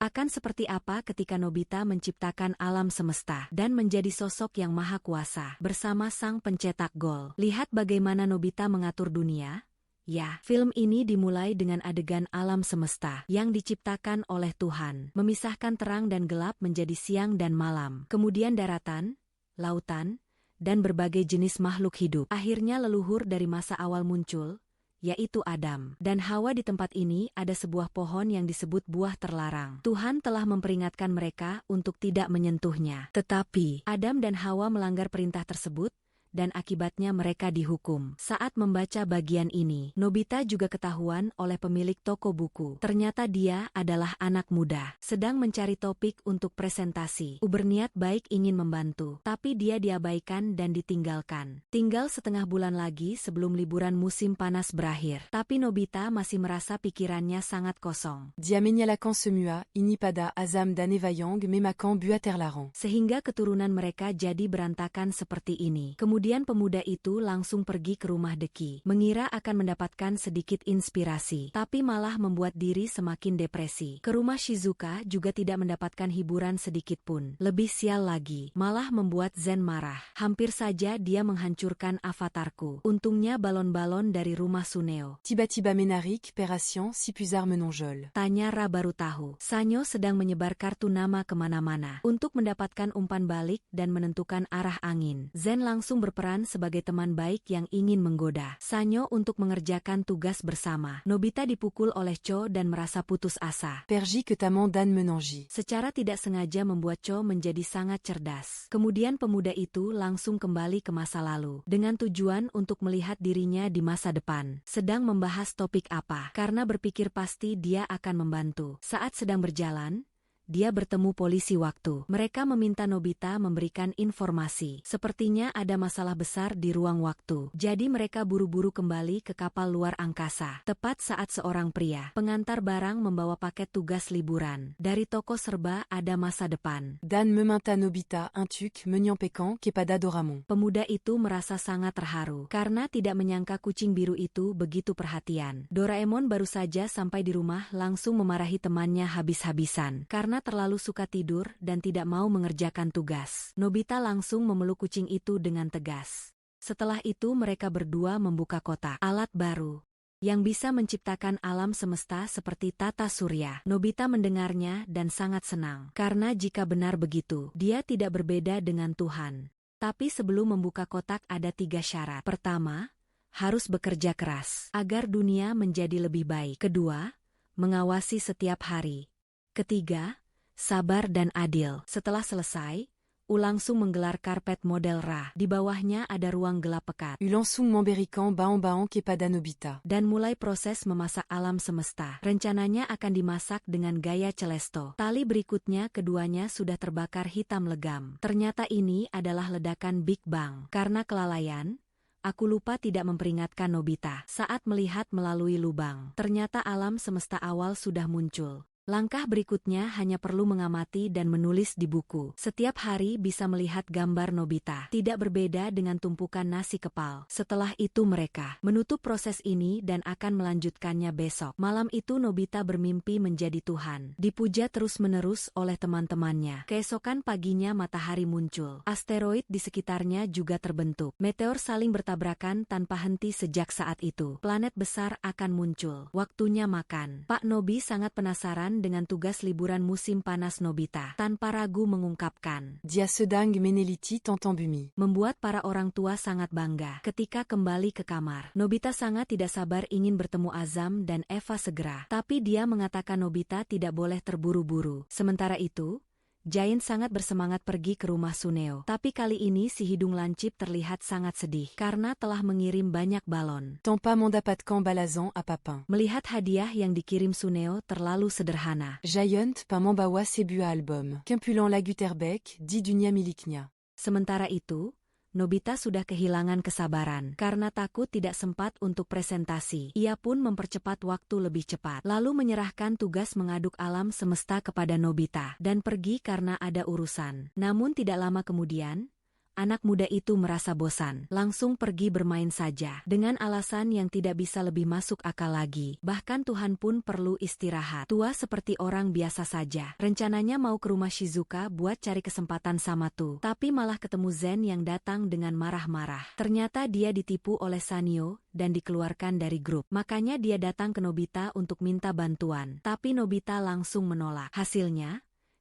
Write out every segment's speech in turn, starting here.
Akan seperti apa ketika Nobita menciptakan alam semesta dan menjadi sosok yang maha kuasa bersama sang pencetak gol. Lihat bagaimana Nobita mengatur dunia. Ya, film ini dimulai dengan adegan alam semesta yang diciptakan oleh Tuhan, memisahkan terang dan gelap menjadi siang dan malam. Kemudian daratan, lautan, dan berbagai jenis makhluk hidup. Akhirnya leluhur dari masa awal muncul, yaitu Adam dan Hawa. Di tempat ini ada sebuah pohon yang disebut buah terlarang. Tuhan telah memperingatkan mereka untuk tidak menyentuhnya. Tetapi Adam dan Hawa melanggar perintah tersebut, dan akibatnya mereka dihukum. Saat membaca bagian ini, Nobita juga ketahuan oleh pemilik toko buku. Ternyata dia adalah anak muda, sedang mencari topik untuk presentasi. Berniat baik ingin membantu, tapi dia diabaikan dan ditinggalkan. Tinggal setengah bulan lagi sebelum liburan musim panas berakhir, tapi Nobita masih merasa pikirannya sangat kosong. Diamenyalakan semua, inipada azam dan evayong memakan buah terlarang. Sehingga keturunan mereka jadi berantakan seperti ini. Kemudian pemuda itu langsung pergi ke rumah Deki, mengira akan mendapatkan sedikit inspirasi, tapi malah membuat diri semakin depresi. Ke rumah Shizuka juga tidak mendapatkan hiburan sedikit pun. Lebih sial lagi, malah membuat Zen marah. Hampir saja dia menghancurkan avatarku. Untungnya balon-balon dari rumah Suneo. Tiba-tiba menarik, peration, si puzar menonjol. Tanya Ra baru tahu. Sanyo sedang menyebar kartu nama kemana-mana untuk mendapatkan umpan balik dan menentukan arah angin. Zen langsung berperan sebagai teman baik yang ingin menggoda Sanyo untuk mengerjakan tugas bersama. Nobita dipukul oleh Cho dan merasa putus asa. Pergi que taman dan menonji. Secara tidak sengaja membuat Cho menjadi sangat cerdas. Kemudian pemuda itu langsung kembali ke masa lalu, dengan tujuan untuk melihat dirinya di masa depan. Sedang membahas topik apa, karena berpikir pasti dia akan membantu. Saat sedang berjalan, dia bertemu polisi waktu. Mereka meminta Nobita memberikan informasi. Sepertinya ada masalah besar di ruang waktu. Jadi mereka buru-buru kembali ke kapal luar angkasa. Tepat saat seorang pria pengantar barang membawa paket tugas liburan dari toko serba ada masa depan. Dan meminta Nobita un truc menyampaikan kepada Doraemon. Pemuda itu merasa sangat terharu karena tidak menyangka kucing biru itu begitu perhatian. Doraemon baru saja sampai di rumah langsung memarahi temannya habis-habisan karena terlalu suka tidur dan tidak mau mengerjakan tugas. Nobita langsung memeluk kucing itu dengan tegas. Setelah itu mereka berdua membuka kotak alat baru yang bisa menciptakan alam semesta seperti tata surya. Nobita mendengarnya dan sangat senang, karena jika benar begitu, dia tidak berbeda dengan Tuhan. Tapi sebelum membuka kotak ada 3 syarat. Pertama, harus bekerja keras agar dunia menjadi lebih baik. Kedua, mengawasi setiap hari. Ketiga, sabar dan adil. Setelah selesai, langsung menggelar karpet model Ra. Di bawahnya ada ruang gelap pekat. Langsung memberikan baon-baon kepada Nobita. Dan mulai proses memasak alam semesta. Rencananya akan dimasak dengan gaya Celesto. Tali berikutnya keduanya sudah terbakar hitam legam. Ternyata ini adalah ledakan Big Bang. Karena kelalaian, aku lupa tidak memperingatkan Nobita saat melihat melalui lubang. Ternyata alam semesta awal sudah muncul. Langkah berikutnya hanya perlu mengamati dan menulis di buku. Setiap hari bisa melihat gambar Nobita. Tidak berbeda dengan tumpukan nasi kepal. Setelah itu mereka menutup proses ini dan akan melanjutkannya besok. Malam itu Nobita bermimpi menjadi Tuhan. Dipuja terus-menerus oleh teman-temannya. Keesokan paginya matahari muncul. Asteroid di sekitarnya juga terbentuk. Meteor saling bertabrakan tanpa henti sejak saat itu. Planet besar akan muncul. Waktunya makan. Pak Nobi sangat penasaran dengan tugas liburan musim panas Nobita. Tanpa ragu mengungkapkan. Dia sedang meneliti tentang bumi. Membuat para orang tua sangat bangga. Ketika kembali ke kamar, Nobita sangat tidak sabar ingin bertemu Azam dan Eva segera. Tapi dia mengatakan Nobita tidak boleh terburu-buru. Sementara itu, Giant sangat bersemangat pergi ke rumah Suneo. Tapi kali ini si hidung lancip terlihat sangat sedih karena telah mengirim banyak balon. Tanpa mendapatkan balasan apapun. Melihat hadiah yang dikirim Suneo terlalu sederhana. Giant pas membawa sebuah album. Kempulan lagu terbaik di dunia miliknya. Sementara itu, Nobita sudah kehilangan kesabaran karena takut tidak sempat untuk presentasi. Ia pun mempercepat waktu lebih cepat, lalu menyerahkan tugas mengaduk alam semesta kepada Nobita dan pergi karena ada urusan. Namun tidak lama kemudian, Anak muda itu merasa bosan, langsung pergi bermain saja, dengan alasan yang tidak bisa lebih masuk akal lagi. Bahkan Tuhan pun perlu istirahat. Tua seperti orang biasa saja. Rencananya mau ke rumah Shizuka buat cari kesempatan sama Tu, tapi malah ketemu Zen yang datang dengan marah-marah. Ternyata dia ditipu oleh Sanyo dan dikeluarkan dari grup. Makanya dia datang ke Nobita untuk minta bantuan, tapi Nobita langsung menolak. Hasilnya,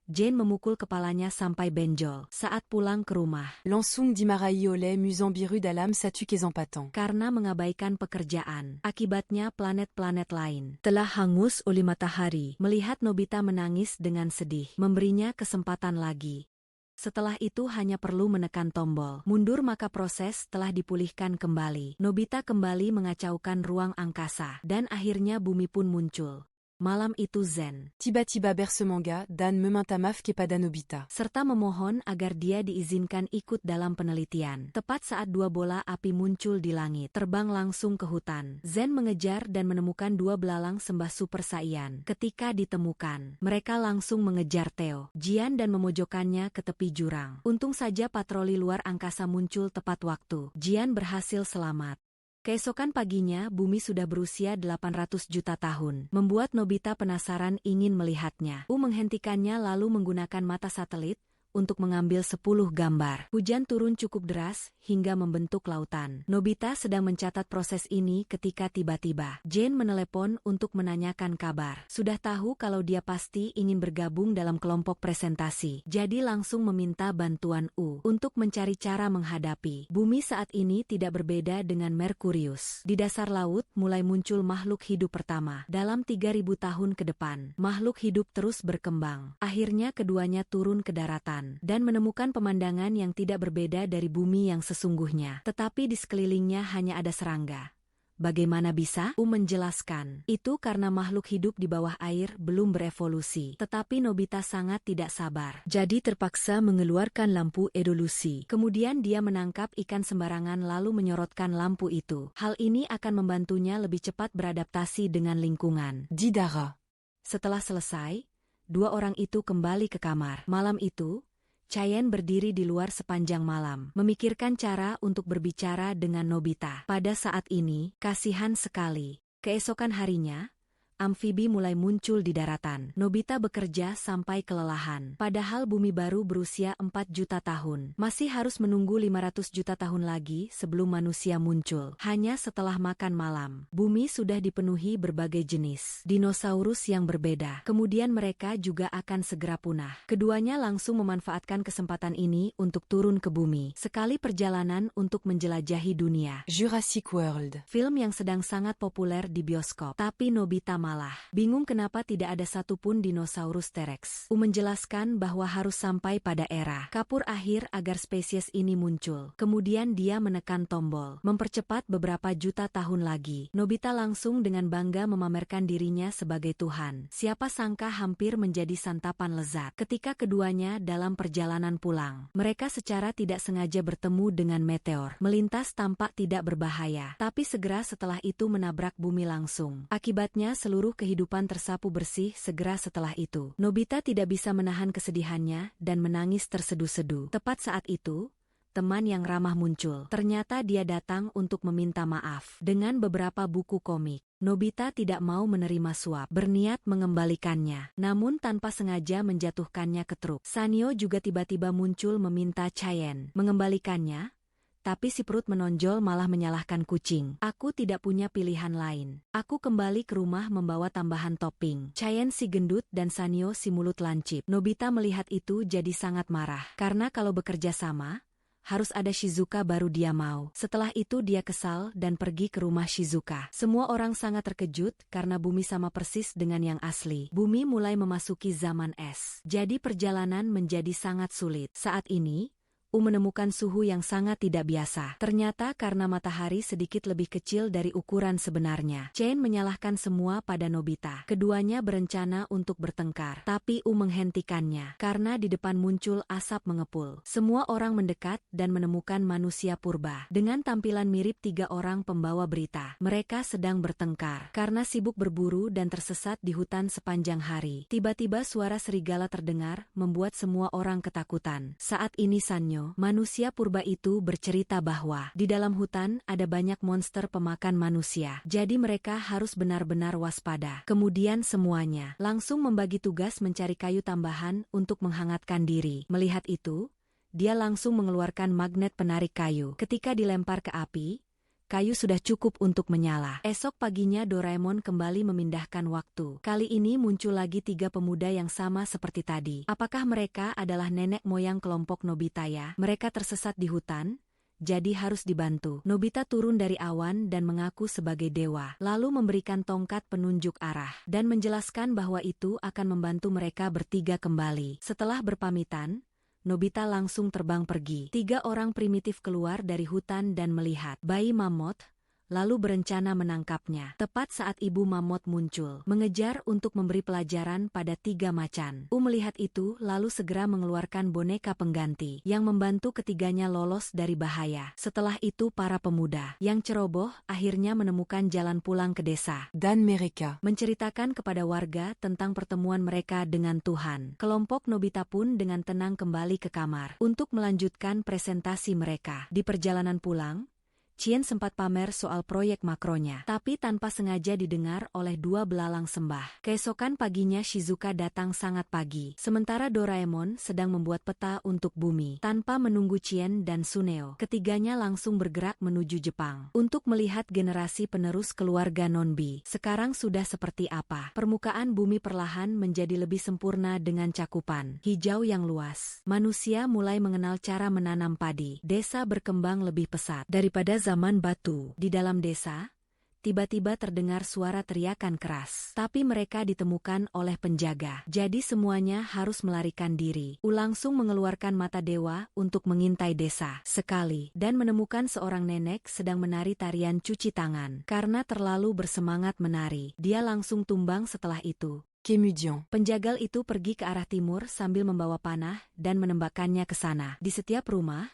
Jane memukul kepalanya sampai benjol. Saat pulang ke rumah, Lansung dimarahi oleh musant biru dalam satu kesempatan. Karena mengabaikan pekerjaan, akibatnya planet-planet lain telah hangus oleh matahari. Melihat Nobita menangis dengan sedih, memberinya kesempatan lagi. Setelah itu hanya perlu menekan tombol mundur maka proses telah dipulihkan kembali. Nobita kembali mengacaukan ruang angkasa, dan akhirnya bumi pun muncul. Malam itu Zen Tiba-tiba berse manga dan meminta maaf kepada Nobita. serta memohon agar dia diizinkan ikut dalam penelitian. Tepat saat 2 bola api muncul di langit, terbang langsung ke hutan. Zen mengejar dan menemukan 2 belalang sembah Super Saiyan. Ketika ditemukan, mereka langsung mengejar Theo, Jian dan memojokkannya ke tepi jurang. Untung saja patroli luar angkasa muncul tepat waktu. Jian berhasil selamat. Keesokan paginya, bumi sudah berusia 800 juta tahun, membuat Nobita penasaran ingin melihatnya. Menghentikannya lalu menggunakan mata satelit untuk mengambil 10 gambar. Hujan turun cukup deras hingga membentuk lautan. Nobita sedang mencatat proses ini ketika tiba-tiba Jane menelepon untuk menanyakan kabar. Sudah tahu kalau dia pasti ingin bergabung dalam kelompok presentasi, jadi langsung meminta bantuan untuk mencari cara menghadapi. Bumi saat ini tidak berbeda dengan Merkurius. Di dasar laut mulai muncul makhluk hidup pertama. Dalam 3000 tahun ke depan, makhluk hidup terus berkembang. Akhirnya keduanya turun ke daratan dan menemukan pemandangan yang tidak berbeda dari bumi yang sesungguhnya. Tetapi di sekelilingnya hanya ada serangga. Bagaimana bisa? Menjelaskan. Itu karena makhluk hidup di bawah air belum berevolusi. Tetapi Nobita sangat tidak sabar. Jadi terpaksa mengeluarkan lampu evolusi. Kemudian dia menangkap ikan sembarangan lalu menyorotkan lampu itu. Hal ini akan membantunya lebih cepat beradaptasi dengan lingkungan. Didara. Setelah selesai, 2 orang itu kembali ke kamar. Malam itu, Cheyenne berdiri di luar sepanjang malam, memikirkan cara untuk berbicara dengan Nobita. Pada saat ini, kasihan sekali. Keesokan harinya, amfibi mulai muncul di daratan. Nobita bekerja sampai kelelahan. Padahal bumi baru berusia 4 juta tahun. Masih harus menunggu 500 juta tahun lagi sebelum manusia muncul. Hanya setelah makan malam, bumi sudah dipenuhi berbagai jenis dinosaurus yang berbeda. Kemudian mereka juga akan segera punah. Keduanya langsung memanfaatkan kesempatan ini untuk turun ke bumi. Sekali perjalanan untuk menjelajahi dunia. Jurassic World. Film yang sedang sangat populer di bioskop. Tapi Nobita malah bingung kenapa tidak ada satupun dinosaurus T-Rex. Menjelaskan bahwa harus sampai pada era kapur akhir agar spesies ini muncul. Kemudian dia menekan tombol, mempercepat beberapa juta tahun lagi. Nobita langsung dengan bangga memamerkan dirinya sebagai Tuhan. Siapa sangka hampir menjadi santapan lezat. Ketika keduanya dalam perjalanan pulang, mereka secara tidak sengaja bertemu dengan meteor. Melintas tampak tidak berbahaya, tapi segera setelah itu menabrak bumi langsung. Akibatnya seluruh kehidupan tersapu bersih segera setelah itu. Nobita tidak bisa menahan kesedihannya dan menangis tersedu-sedu. Tepat saat itu, teman yang ramah muncul. Ternyata dia datang untuk meminta maaf. Dengan beberapa buku komik, Nobita tidak mau menerima suap, berniat mengembalikannya, namun tanpa sengaja menjatuhkannya ke truk. Sanyo juga tiba-tiba muncul meminta Cheyenne mengembalikannya, tapi si perut menonjol malah menyalahkan kucing. Aku tidak punya pilihan lain. Aku kembali ke rumah membawa tambahan topping. Cheyenne si gendut dan Sanyo si mulut lancip. Nobita melihat itu jadi sangat marah. Karena kalau bekerja sama, harus ada Shizuka baru dia mau. Setelah itu dia kesal dan pergi ke rumah Shizuka. Semua orang sangat terkejut karena bumi sama persis dengan yang asli. Bumi mulai memasuki zaman es. Jadi perjalanan menjadi sangat sulit. Saat ini, menemukan suhu yang sangat tidak biasa. Ternyata karena matahari sedikit lebih kecil dari ukuran sebenarnya. Chen menyalahkan semua pada Nobita. Keduanya berencana untuk bertengkar, tapi menghentikannya karena di depan muncul asap mengepul. Semua orang mendekat dan menemukan manusia purba dengan tampilan mirip 3 orang pembawa berita. Mereka sedang bertengkar karena sibuk berburu dan tersesat di hutan sepanjang hari. Tiba-tiba suara serigala terdengar, membuat semua orang ketakutan. Saat ini Sanyo Borneo, manusia purba itu bercerita bahwa di dalam hutan ada banyak monster pemakan manusia. Jadi mereka harus benar-benar waspada. Kemudian semuanya langsung membagi tugas mencari kayu tambahan untuk menghangatkan diri. Melihat itu, dia langsung mengeluarkan magnet penarik kayu. Ketika dilempar ke api, kayu sudah cukup untuk menyala. Esok paginya Doraemon kembali memindahkan waktu. Kali ini muncul lagi 3 pemuda yang sama seperti tadi. Apakah mereka adalah nenek moyang kelompok Nobita ya? Mereka tersesat di hutan, jadi harus dibantu. Nobita turun dari awan dan mengaku sebagai dewa, lalu memberikan tongkat penunjuk arah, dan menjelaskan bahwa itu akan membantu mereka bertiga kembali. Setelah berpamitan, Nobita langsung terbang pergi. 3 orang primitif keluar dari hutan dan melihat bayi mamut, lalu berencana menangkapnya. Tepat saat ibu mamut muncul, mengejar untuk memberi pelajaran pada 3 macan. Melihat itu lalu segera mengeluarkan boneka pengganti yang membantu ketiganya lolos dari bahaya. Setelah itu para pemuda yang ceroboh akhirnya menemukan jalan pulang ke desa. Dan mereka Menceritakan kepada warga tentang pertemuan mereka dengan Tuhan. Kelompok Nobita pun dengan tenang kembali ke kamar untuk melanjutkan presentasi mereka. Di perjalanan pulang, Chien sempat pamer soal proyek makronya, tapi tanpa sengaja didengar oleh 2 belalang sembah. Keesokan paginya Shizuka datang sangat pagi, sementara Doraemon sedang membuat peta untuk bumi. Tanpa menunggu Chien dan Suneo, ketiganya langsung bergerak menuju Jepang untuk melihat generasi penerus keluarga Nonbi. Sekarang sudah seperti apa? Permukaan bumi perlahan menjadi lebih sempurna dengan cakupan hijau yang luas. Manusia mulai mengenal cara menanam padi. Desa berkembang lebih pesat daripada zaman batu. Di dalam desa, tiba-tiba terdengar suara teriakan keras. Tapi mereka ditemukan oleh penjaga. Jadi semuanya harus melarikan diri. Langsung mengeluarkan mata dewa untuk mengintai desa. Sekali, dan menemukan seorang nenek sedang menari tarian cuci tangan. Karena terlalu bersemangat menari, dia langsung tumbang setelah itu. Kemudian, Penjagal itu pergi ke arah timur sambil membawa panah dan menembakkannya ke sana. Di setiap rumah,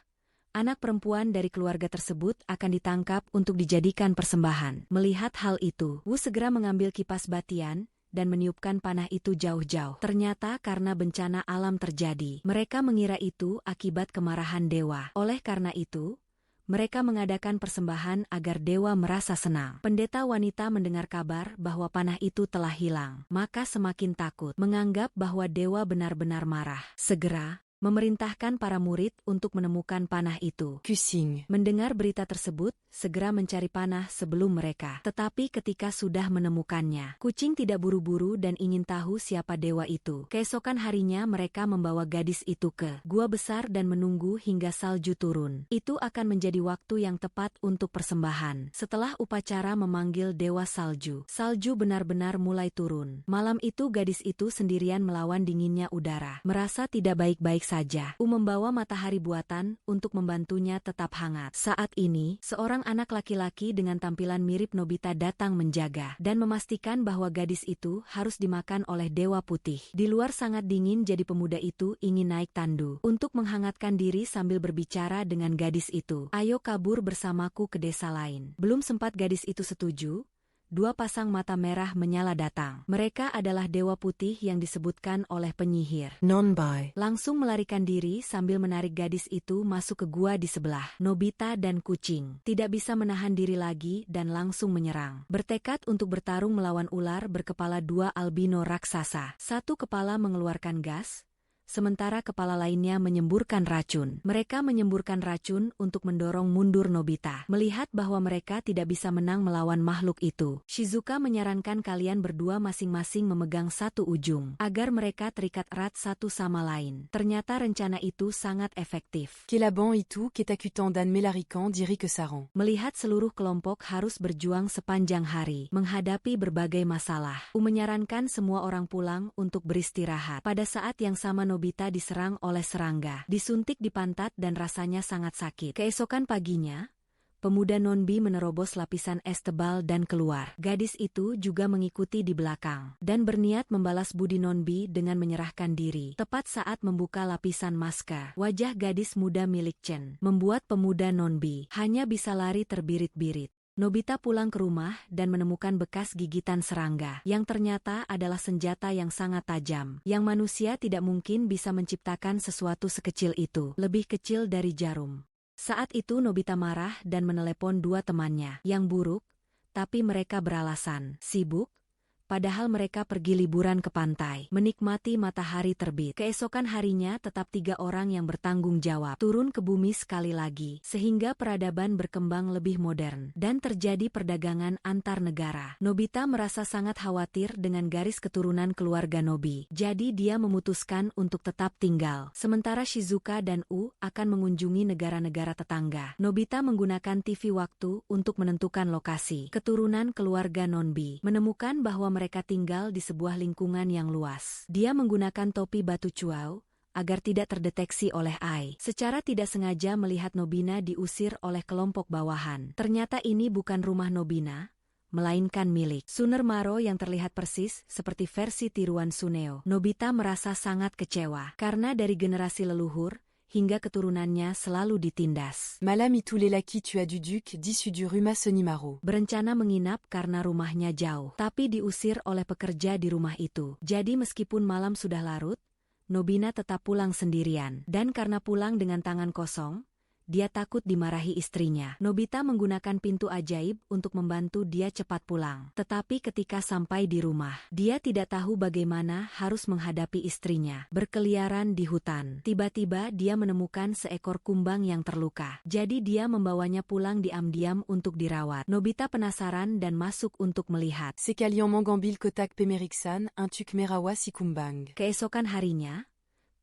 anak perempuan dari keluarga tersebut akan ditangkap untuk dijadikan persembahan. Melihat hal itu, Wu segera mengambil kipas batian dan meniupkan panah itu jauh-jauh. Ternyata karena bencana alam terjadi, mereka mengira itu akibat kemarahan dewa. Oleh karena itu, mereka mengadakan persembahan agar dewa merasa senang. Pendeta wanita mendengar kabar bahwa panah itu telah hilang, maka semakin takut, menganggap bahwa dewa benar-benar marah. Segera memerintahkan para murid untuk menemukan panah itu. Kucing Mendengar berita tersebut, segera mencari panah sebelum mereka. Tetapi ketika sudah menemukannya, kucing tidak buru-buru dan ingin tahu siapa dewa itu. Keesokan harinya mereka membawa gadis itu ke gua besar dan menunggu hingga salju turun. Itu akan menjadi waktu yang tepat untuk persembahan. Setelah upacara memanggil dewa salju, salju benar-benar mulai turun. Malam itu gadis itu sendirian melawan dinginnya udara. Merasa tidak baik-baik saja. Membawa matahari buatan untuk membantunya tetap hangat. Saat ini, seorang anak laki-laki dengan tampilan mirip Nobita datang menjaga dan memastikan bahwa gadis itu harus dimakan oleh dewa putih. Di luar sangat dingin, jadi pemuda itu ingin naik tandu untuk menghangatkan diri sambil berbicara dengan gadis itu. Ayo kabur bersamaku ke desa lain. Belum sempat gadis itu setuju, 2 pasang mata merah menyala datang. Mereka adalah dewa putih yang disebutkan oleh penyihir. Nonbai Langsung melarikan diri sambil menarik gadis itu masuk ke gua di sebelah. Nobita dan kucing tidak bisa menahan diri lagi dan langsung menyerang. Bertekad untuk bertarung melawan ular berkepala 2 albino raksasa. Satu kepala mengeluarkan gas, sementara kepala lainnya menyemburkan racun. Mereka menyemburkan racun untuk mendorong mundur Nobita. Melihat bahwa mereka tidak bisa menang melawan makhluk itu, Shizuka menyarankan kalian berdua masing-masing memegang satu ujung, agar mereka terikat erat satu sama lain. Ternyata rencana itu sangat efektif. Kelaban itu ketakutan dan melarikan diri ke sarang. Melihat seluruh kelompok harus berjuang sepanjang hari, menghadapi berbagai masalah, menyarankan semua orang pulang untuk beristirahat. Pada saat yang sama Nobita diserang oleh serangga, disuntik di pantat dan rasanya sangat sakit. Keesokan paginya, pemuda Nonbi menerobos lapisan es tebal dan keluar. Gadis itu juga mengikuti di belakang dan berniat membalas budi Nonbi dengan menyerahkan diri. Tepat saat membuka lapisan masker, wajah gadis muda milik Chen membuat pemuda Nonbi hanya bisa lari terbirit-birit. Nobita pulang ke rumah dan menemukan bekas gigitan serangga, yang ternyata adalah senjata yang sangat tajam, yang manusia tidak mungkin bisa menciptakan sesuatu sekecil itu, lebih kecil dari jarum. Saat itu Nobita marah dan menelepon dua temannya, yang buruk, tapi mereka beralasan sibuk. Padahal mereka pergi liburan ke pantai, menikmati matahari terbit. Keesokan harinya tetap 3 orang yang bertanggung jawab turun ke bumi sekali lagi, sehingga peradaban berkembang lebih modern, dan terjadi perdagangan antar negara. Nobita merasa sangat khawatir dengan garis keturunan keluarga Nobi, jadi dia memutuskan untuk tetap tinggal. Sementara Shizuka dan U akan mengunjungi negara-negara tetangga. Nobita menggunakan TV waktu untuk menentukan lokasi. Keturunan keluarga Nonbi menemukan bahwa mereka tinggal di sebuah lingkungan yang luas. Dia menggunakan topi batu cuau agar tidak terdeteksi oleh Ai. Secara tidak sengaja melihat Nobina diusir oleh kelompok bawahan. Ternyata ini bukan rumah Nobina, melainkan milik Tsunemaro yang terlihat persis seperti versi tiruan Tsuneo. Nobita merasa sangat kecewa karena dari generasi leluhur hingga keturunannya selalu ditindas. Malam tous les laki tua du duc d'issu du Ruma Sonimaro. Berencana menginap karena rumahnya jauh, tapi diusir oleh pekerja di rumah itu. Jadi meskipun malam sudah larut, Nobina tetap pulang sendirian. Dan karena pulang dengan tangan kosong, dia takut dimarahi istrinya. Nobita menggunakan pintu ajaib untuk membantu dia cepat pulang. Tetapi ketika sampai di rumah, dia tidak tahu bagaimana harus menghadapi istrinya. Berkeliaran di hutan, tiba-tiba dia menemukan seekor kumbang yang terluka. Jadi dia membawanya pulang diam-diam untuk dirawat. Nobita penasaran dan masuk untuk melihat. Sekalian Mangambil Kotak Pemeriksan, un tuk Merawa si kumbang. Keesokan harinya,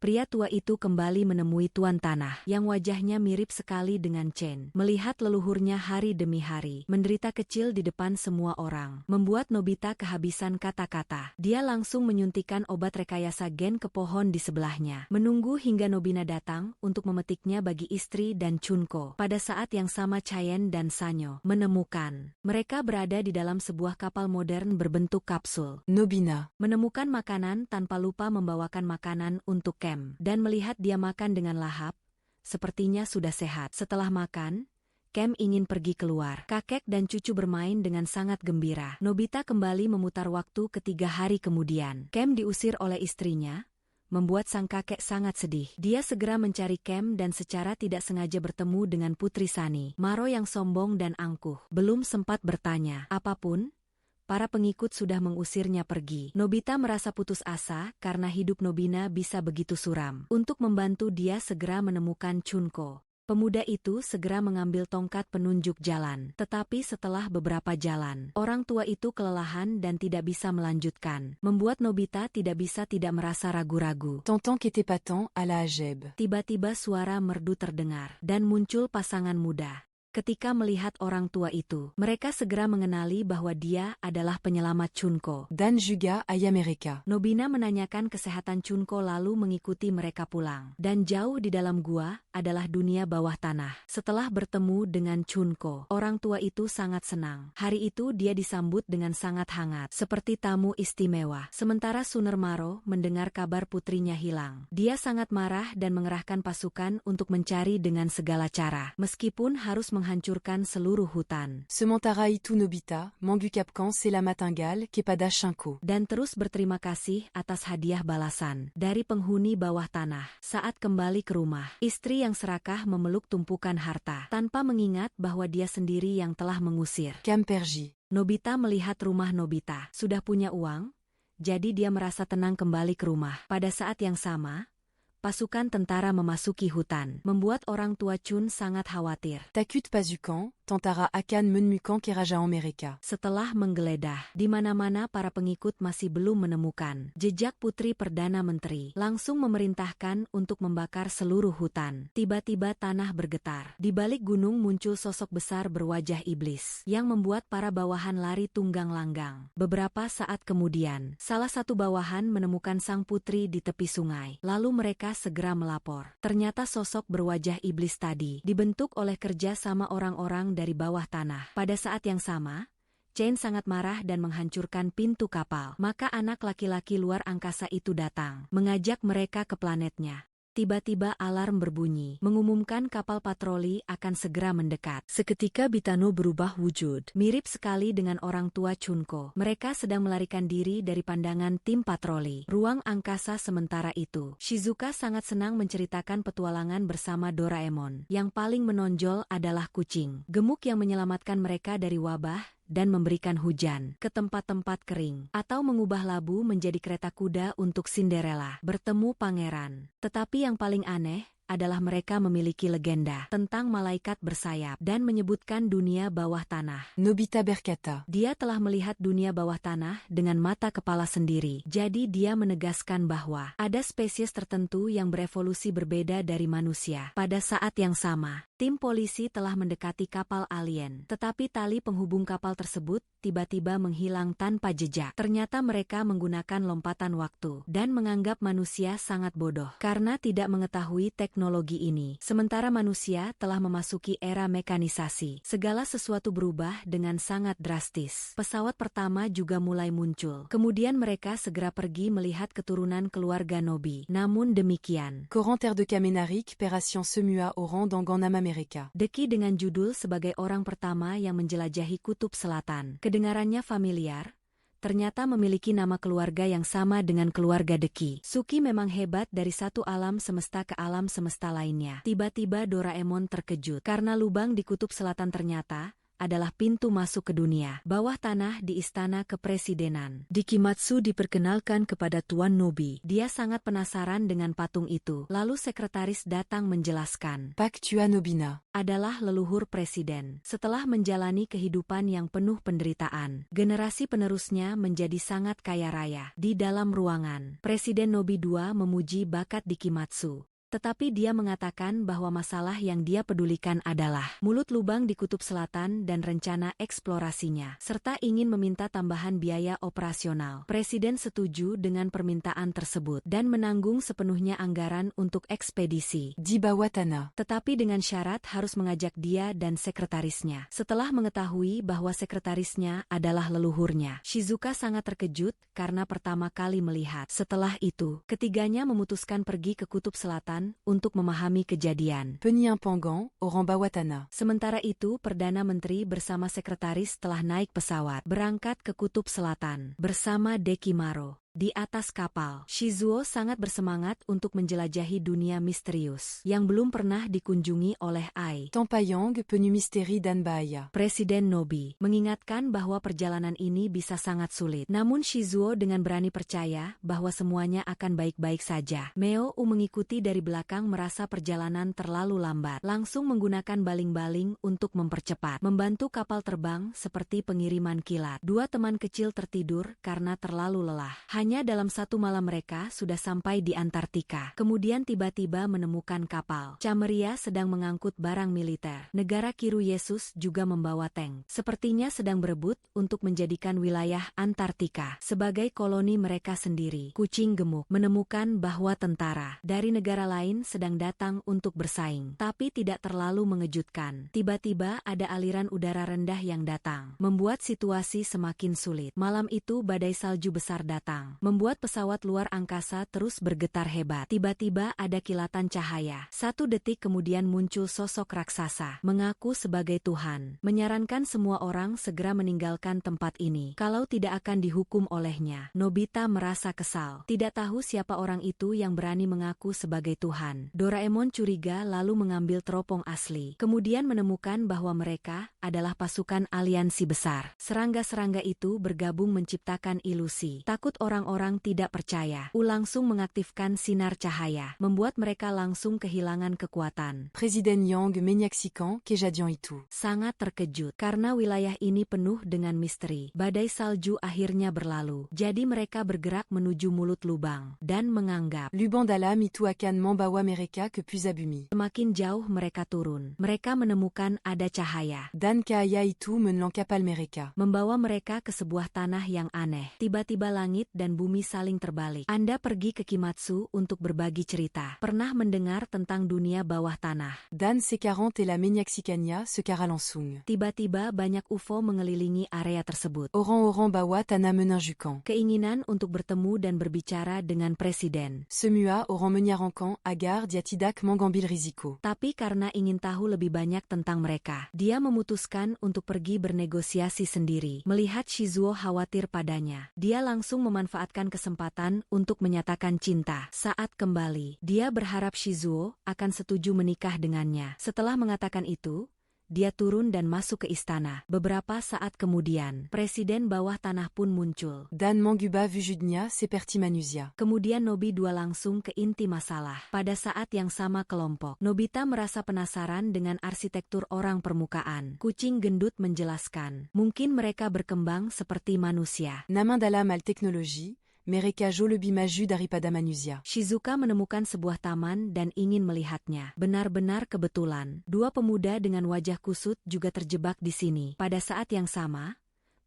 pria tua itu kembali menemui Tuan Tanah yang wajahnya mirip sekali dengan Chen. Melihat leluhurnya hari demi hari menderita kecil di depan semua orang, membuat Nobita kehabisan kata-kata. Dia langsung menyuntikkan obat rekayasa gen ke pohon di sebelahnya, menunggu hingga Nobina datang untuk memetiknya bagi istri dan Chunko. Pada saat yang sama Chayen dan Sanyo menemukan mereka berada di dalam sebuah kapal modern berbentuk kapsul. Nobina Menemukan makanan tanpa lupa membawakan makanan untuk Ken. Dan melihat dia makan dengan lahap, sepertinya sudah sehat. Setelah makan, Kem ingin pergi keluar. Kakek dan cucu bermain dengan sangat gembira. Nobita kembali memutar waktu ke 3 hari kemudian. Kem diusir oleh istrinya, membuat sang kakek sangat sedih. Dia segera mencari Kem dan secara tidak sengaja bertemu dengan Putri Sani, Maro yang sombong dan angkuh. Belum sempat bertanya apapun, para pengikut sudah mengusirnya pergi. Nobita merasa putus asa karena hidup Nobina bisa begitu suram. Untuk membantu dia segera menemukan Chunko, pemuda itu segera mengambil tongkat penunjuk jalan. Tetapi setelah beberapa jalan, orang tua itu kelelahan dan tidak bisa melanjutkan, membuat Nobita tidak bisa tidak merasa ragu-ragu. Tantan qu'était patent à la Ajeb. Tiba-tiba suara merdu terdengar, dan muncul pasangan muda. Ketika melihat orang tua itu, mereka segera mengenali bahwa dia adalah penyelamat Chunko. Dan juga Aya Mereka. Nobina menanyakan kesehatan Chunko lalu mengikuti mereka pulang. Dan jauh di dalam gua adalah dunia bawah tanah. Setelah bertemu dengan Chunko, orang tua itu sangat senang. Hari itu dia disambut dengan sangat hangat, seperti tamu istimewa. Sementara Tsunemaro mendengar kabar putrinya hilang. Dia sangat marah dan mengerahkan pasukan untuk mencari dengan segala cara, meskipun harus menghancurkan seluruh hutan. Sementara itu Nobita, Mangu Kapkan c'est la matingal kepada Shinko. Dan terus berterima kasih atas hadiah balasan dari penghuni bawah tanah. Saat kembali ke rumah, istri yang serakah memeluk tumpukan harta, tanpa mengingat bahwa dia sendiri yang telah mengusir. Kamperji. Nobita melihat rumah Nobita sudah punya uang, jadi dia merasa tenang kembali ke rumah. Pada saat yang sama, pasukan tentara memasuki hutan, membuat orang tua Chun sangat khawatir. Takut Pazukan, Tantara akan menmukan kerajaan mereka. Setelah menggeledah, di mana-mana para pengikut masih belum menemukan jejak putri Perdana Menteri, langsung memerintahkan untuk membakar seluruh hutan. Tiba-tiba tanah bergetar. Di balik gunung muncul sosok besar berwajah iblis, yang membuat para bawahan lari tunggang langgang. Beberapa saat kemudian, salah satu bawahan menemukan sang putri di tepi sungai. Lalu mereka segera melapor. Ternyata sosok berwajah iblis tadi dibentuk oleh kerja sama orang-orang dari bawah tanah. Pada saat yang sama, Chen sangat marah dan menghancurkan pintu kapal. Maka anak laki-laki luar angkasa itu datang, mengajak mereka ke planetnya. Tiba-tiba alarm berbunyi, mengumumkan kapal patroli akan segera mendekat. Seketika Bitano berubah wujud, mirip sekali dengan orang tua Chunko. Mereka sedang melarikan diri dari pandangan tim patroli. Ruang angkasa sementara itu, Shizuka sangat senang menceritakan petualangan bersama Doraemon. Yang paling menonjol adalah kucing gemuk yang menyelamatkan mereka dari wabah dan memberikan hujan ke tempat-tempat kering, atau mengubah labu menjadi kereta kuda untuk Cinderella bertemu pangeran. Tetapi yang paling aneh adalah mereka memiliki legenda tentang malaikat bersayap dan menyebutkan dunia bawah tanah. Nobita berkata, Dia telah melihat dunia bawah tanah dengan mata kepala sendiri. Jadi dia menegaskan bahwa ada spesies tertentu yang berevolusi berbeda dari manusia. Pada saat yang sama, tim polisi telah mendekati kapal alien. Tetapi tali penghubung kapal tersebut tiba-tiba menghilang tanpa jejak. Ternyata mereka menggunakan lompatan waktu dan menganggap manusia sangat bodoh karena tidak mengetahui teknologi ini. Sementara manusia telah memasuki era mekanisasi. Segala sesuatu berubah dengan sangat drastis. Pesawat pertama juga mulai muncul. Kemudian mereka segera pergi melihat keturunan keluarga Nobi. Namun demikian, Corentin de Kamenarik, Pération semua orang dans Gangnam America. Deki dengan judul sebagai orang pertama yang menjelajahi kutub selatan. Kedengarannya familiar. Ternyata memiliki nama keluarga yang sama dengan keluarga Deki. Suki memang hebat dari satu alam semesta ke alam semesta lainnya. Tiba-tiba Doraemon terkejut karena lubang di kutub selatan ternyata adalah pintu masuk ke dunia bawah tanah di istana kepresidenan. Dikimatsu diperkenalkan kepada Tuan Nobi. Dia sangat penasaran dengan patung itu. Lalu sekretaris datang menjelaskan, Pak Tua Nobina adalah leluhur presiden. Setelah menjalani kehidupan yang penuh penderitaan, generasi penerusnya menjadi sangat kaya raya. Di dalam ruangan, Presiden Nobi II memuji bakat Dikimatsu. Tetapi dia mengatakan bahwa masalah yang dia pedulikan adalah mulut lubang di kutub selatan dan rencana eksplorasinya, serta ingin meminta tambahan biaya operasional. Presiden setuju dengan permintaan tersebut dan menanggung sepenuhnya anggaran untuk ekspedisi. di bawah tanah. Tetapi dengan syarat harus mengajak dia dan sekretarisnya. Setelah mengetahui bahwa sekretarisnya adalah leluhurnya, Shizuka sangat terkejut karena pertama kali melihat. Setelah itu, ketiganya memutuskan pergi ke kutub selatan untuk memahami kejadian. Penyin Pangan, orang bawah tanah. Sementara itu, Perdana Menteri bersama sekretaris telah naik pesawat berangkat ke kutub selatan bersama Dekimaro. Di atas kapal, Shizuo sangat bersemangat untuk menjelajahi dunia misterius yang belum pernah dikunjungi oleh Ai. Tampayang, Penyu Misteri dan Bahaya. Presiden Nobi mengingatkan bahwa perjalanan ini bisa sangat sulit. Namun Shizuo dengan berani percaya bahwa semuanya akan baik-baik saja. Meo mengikuti dari belakang merasa perjalanan terlalu lambat. Langsung menggunakan baling-baling untuk mempercepat. Membantu kapal terbang seperti pengiriman kilat. Dua teman kecil tertidur karena terlalu lelah. Hanya dalam satu malam mereka sudah sampai di Antartika. Kemudian tiba-tiba menemukan kapal. Cameria sedang mengangkut barang militer. Negara Kiru Yesus juga membawa tank. Sepertinya sedang berebut untuk menjadikan wilayah Antartika sebagai koloni mereka sendiri. Kucing gemuk menemukan bahwa tentara dari negara lain sedang datang untuk bersaing. Tapi tidak terlalu mengejutkan. Tiba-tiba ada aliran udara rendah yang datang, membuat situasi semakin sulit. Malam itu badai salju besar datang, membuat pesawat luar angkasa terus bergetar hebat. Tiba-tiba ada kilatan cahaya. 1 detik kemudian muncul sosok raksasa, mengaku sebagai Tuhan, menyarankan semua orang segera meninggalkan tempat ini, kalau tidak akan dihukum olehnya. Nobita merasa kesal, tidak tahu siapa orang itu yang berani mengaku sebagai Tuhan. Doraemon curiga lalu mengambil teropong asli, kemudian menemukan bahwa mereka adalah pasukan aliansi besar. Serangga-serangga itu bergabung menciptakan ilusi. Takut orang-orang tidak percaya, langsung mengaktifkan sinar cahaya, membuat mereka langsung kehilangan kekuatan. Presiden Yang menyaksikan kejadian itu. Sangat terkejut, karena wilayah ini penuh dengan misteri. Badai salju akhirnya berlalu, jadi mereka bergerak menuju mulut lubang, dan menganggap Lubang dalam itu akan membawa mereka ke Puza Bumi. semakin jauh mereka turun, mereka menemukan ada cahaya, Dan cahaya itu menelan kapal mereka. membawa mereka ke sebuah tanah yang aneh. Tiba-tiba langit dan dan bumi saling terbalik. Anda pergi ke Kimatsu untuk berbagi cerita. Pernah mendengar tentang dunia bawah tanah? Dan C40 et la Menyaxicania secara langsung. Tiba-tiba banyak UFO mengelilingi area tersebut. Orang-orang bawa tanah meninjukan. Keinginan untuk bertemu dan berbicara dengan presiden. Semua orang menyarankan agar dia tidak mengambil risiko. Tapi karena ingin tahu lebih banyak tentang mereka, dia memutuskan untuk pergi bernegosiasi sendiri. Melihat Shizuo khawatir padanya, dia langsung memanfaatkan kesempatan untuk menyatakan cinta. Saat kembali, dia berharap Shizuo akan setuju menikah dengannya. Setelah mengatakan itu, dia turun dan masuk ke istana. Beberapa saat kemudian, presiden bawah tanah pun muncul. Dan Manguba Vujudnya seperti manusia. Kemudian Nobi dua langsung ke inti masalah. Pada saat yang sama kelompok, Nobita merasa penasaran dengan arsitektur orang permukaan. Kucing gendut menjelaskan, mungkin mereka berkembang seperti manusia. Namin dalam al teknologi, mereka jauh lebih maju daripada manusia. Shizuka menemukan sebuah taman dan ingin melihatnya. Benar-benar kebetulan, dua pemuda dengan wajah kusut juga terjebak di sini. Pada saat yang sama,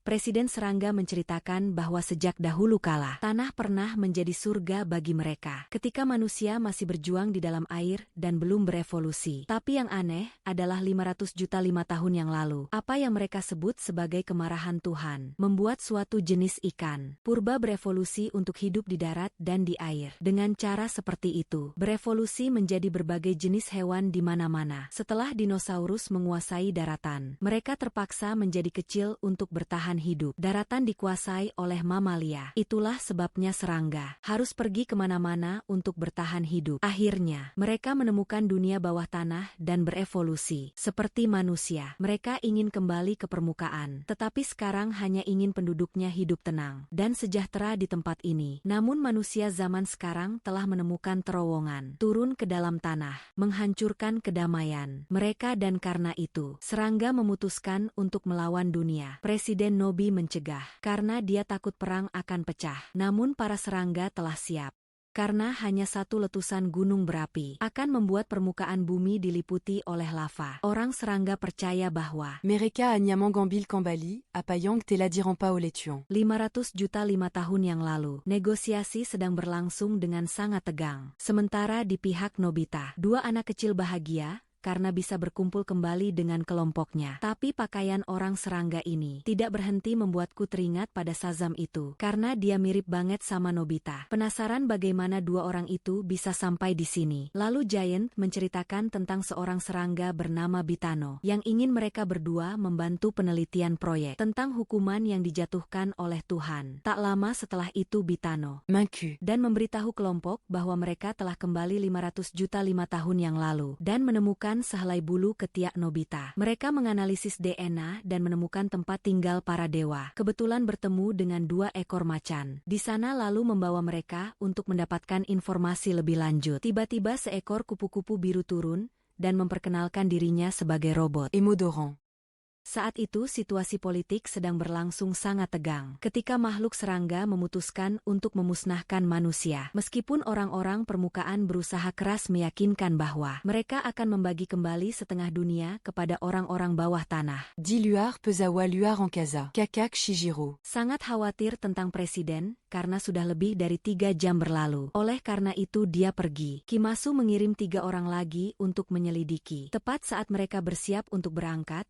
Presiden serangga menceritakan bahwa sejak dahulu kala, tanah pernah menjadi surga bagi mereka. Ketika manusia masih berjuang di dalam air dan belum berevolusi. Tapi yang aneh adalah 500 juta 5 tahun yang lalu. Apa yang mereka sebut sebagai kemarahan Tuhan, membuat suatu jenis ikan purba berevolusi untuk hidup di darat dan di air. Dengan cara seperti itu, berevolusi menjadi berbagai jenis hewan di mana-mana. Setelah dinosaurus menguasai daratan, mereka terpaksa menjadi kecil untuk bertahan hidup. Daratan dikuasai oleh mamalia. Itulah sebabnya serangga harus pergi kemana-mana untuk bertahan hidup. Akhirnya, mereka menemukan dunia bawah tanah dan berevolusi. Seperti manusia, mereka ingin kembali ke permukaan. Tetapi sekarang hanya ingin penduduknya hidup tenang dan sejahtera di tempat ini. Namun manusia zaman sekarang telah menemukan terowongan turun ke dalam tanah, menghancurkan kedamaian mereka, dan karena itu, serangga memutuskan untuk melawan dunia. Presiden Nobi mencegah, karena dia takut perang akan pecah. Namun para serangga telah siap. Karena hanya satu letusan gunung berapi akan membuat permukaan bumi diliputi oleh lava. Orang serangga percaya bahwa mereka hanya mengambil kembali apa yang telah dirompa oleh Tuhan. 500 juta 5 tahun yang lalu, negosiasi sedang berlangsung dengan sangat tegang. Sementara di pihak Nobita, dua anak kecil bahagia karena bisa berkumpul kembali dengan kelompoknya. Tapi pakaian orang serangga ini tidak berhenti membuatku teringat pada Shazam itu, karena dia mirip banget sama Nobita. Penasaran bagaimana dua orang itu bisa sampai di sini. Lalu Giant menceritakan tentang seorang serangga bernama Bitano, yang ingin mereka berdua membantu penelitian proyek tentang hukuman yang dijatuhkan oleh Tuhan. Tak lama setelah itu Bitano vaincu dan memberitahu kelompok bahwa mereka telah kembali 500 juta 5 tahun yang lalu dan menemukan sehelai bulu ketiak Nobita. Mereka menganalisis DNA dan menemukan tempat tinggal para dewa. Kebetulan bertemu dengan dua ekor macan. Di sana lalu membawa mereka untuk mendapatkan informasi lebih lanjut. Tiba-tiba seekor kupu-kupu biru turun dan memperkenalkan dirinya sebagai robot. Emodoran. Saat itu situasi politik sedang berlangsung sangat tegang. Ketika makhluk serangga memutuskan untuk memusnahkan manusia. Meskipun orang-orang permukaan berusaha keras meyakinkan bahwa mereka akan membagi kembali setengah dunia kepada orang-orang bawah tanah. Di luar pezawa luar en casa. Kakak Shijiro. Sangat khawatir tentang presiden karena sudah lebih dari 3 jam berlalu. Oleh karena itu dia pergi. Kimasu mengirim 3 orang lagi untuk menyelidiki. Tepat saat mereka bersiap untuk berangkat,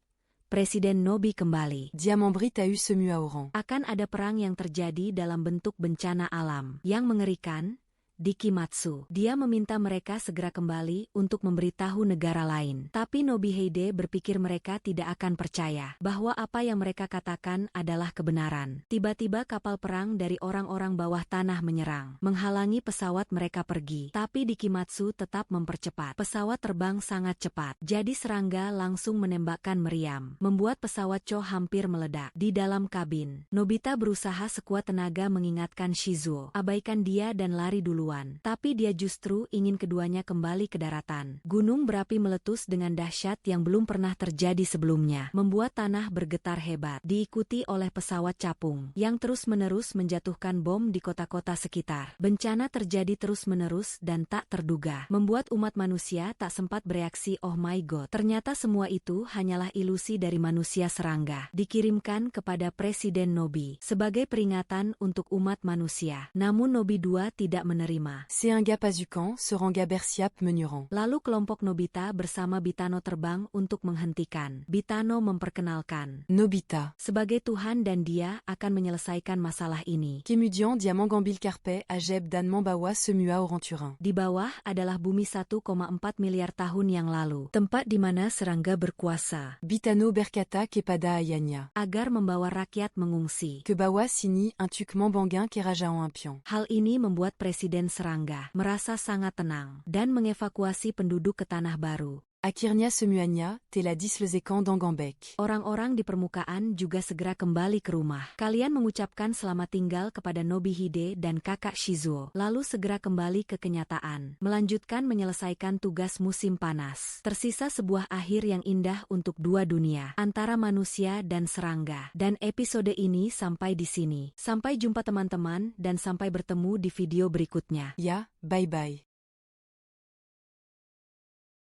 Presiden Nobi kembali. Dia memberitahu semua orang. Akan ada perang yang terjadi dalam bentuk bencana alam yang mengerikan di Kimatsu. Dia meminta mereka segera kembali untuk memberitahu negara lain. Tapi Nobuhide berpikir mereka tidak akan percaya bahwa apa yang mereka katakan adalah kebenaran. Tiba-tiba kapal perang dari orang-orang bawah tanah menyerang, menghalangi pesawat mereka pergi. Tapi di Kimatsu tetap mempercepat. Pesawat terbang sangat cepat. Jadi serangga langsung menembakkan meriam, membuat pesawat Cho hampir meledak. Di dalam kabin, Nobita berusaha sekuat tenaga mengingatkan Shizuo, abaikan dia dan lari dulu. duluan. Tapi dia justru ingin keduanya kembali ke daratan. Gunung berapi meletus dengan dahsyat yang belum pernah terjadi sebelumnya, membuat tanah bergetar hebat, diikuti oleh pesawat capung yang terus-menerus menjatuhkan bom di kota-kota sekitar. Bencana terjadi terus-menerus dan tak terduga, membuat umat manusia tak sempat bereaksi. Oh my god, ternyata semua itu hanyalah ilusi dari manusia serangga, dikirimkan kepada Presiden Nobi sebagai peringatan untuk umat manusia. Namun Nobi 2 tidak menerima. C'est un gars Pazukan, serangga bersiap menyerang. Lalu kelompok Nobita bersama Bitano terbang untuk menghentikan. Bitano memperkenalkan Nobita. sebagai Tuhan dan dia akan menyelesaikan masalah ini. Kemudian dia mengambil carpet Ajeb dan membawa semua orang Turin. Di bawah adalah bumi 1,4 miliar tahun yang lalu, tempat di mana serangga berkuasa. Bitano berkata kepada ayahnya, Agar membawa rakyat mengungsi. ke bawah sini un tuk membangun kerajaan impian. Hal ini membuat Presiden Serangga merasa sangat tenang dan mengevakuasi penduduk ke tanah baru. Akhirnya semuanya telah diselesaikan dengan baik. Orang-orang di permukaan juga segera kembali ke rumah. Kalian mengucapkan selamat tinggal kepada Nobihide dan kakak Shizuo, lalu segera kembali ke kenyataan, melanjutkan menyelesaikan tugas musim panas. Tersisa sebuah akhir yang indah untuk dua dunia, antara manusia dan serangga. Dan episode ini sampai di sini. Sampai jumpa teman-teman dan sampai bertemu di video berikutnya. Ya, bye bye.